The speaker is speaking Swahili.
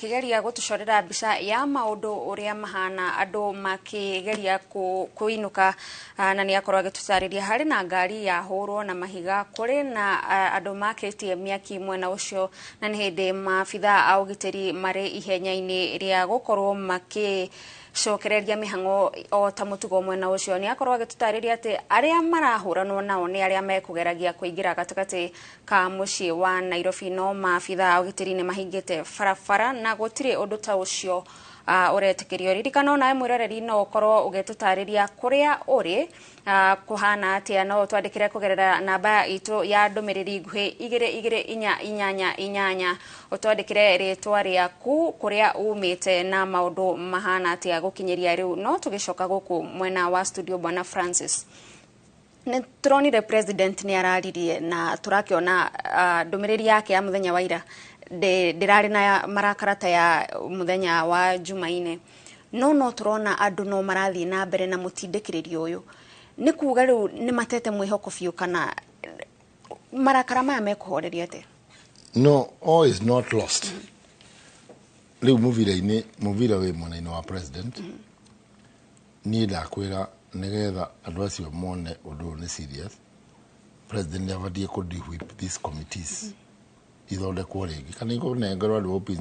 kigeria gutucorera mbica ya maundu uria mahana andu makigeria kuinuka na ni akorwo agitutariria hari na ngari ya hurwo na mahiga kuri na andu makitie miaki mwena ucio na ni hindi mabitha a ugitiri mari ihenya-ini ria gukorwo cokereria mihango o ta mutugo mwena ucio ni akorwo agitutariria ati aria marahuranwo nao ni aria mekugeragia kuingira gatakati ka mucii wa Nairobi no mabitha ugitiri ni mahingite farafara na gutire undu ta ucio uretikirio ririkana nae mwiroreri no ukorwo ugitutariria kuria uri kuhana atia no twandikire kugerera namba itu ya ndumiriri nguhi 2288 utwandikire ritwa riaku kuria umite na maundu mahana atia gukinyeria riu no tugicoka guku mwena wa studio bwana Francis ne turonire president ni araririe na turakiona ndumiriri yake ya muthenya wa ira ndirari na marakarata ya muthenya wa Jumaine no turona andu no marathi na mbere na mutindikiririo uyu ni kuga riu ni matete mwihoko biu kana marakara maya mekuhoreria ate? No, all is not lost. Riu muvira we mwena-ini wa president ni ndakwira nigetha andu acio mone undu ni serious. President abadie ku deal with these committees ithondekwo ringi kana ikunengerwo andu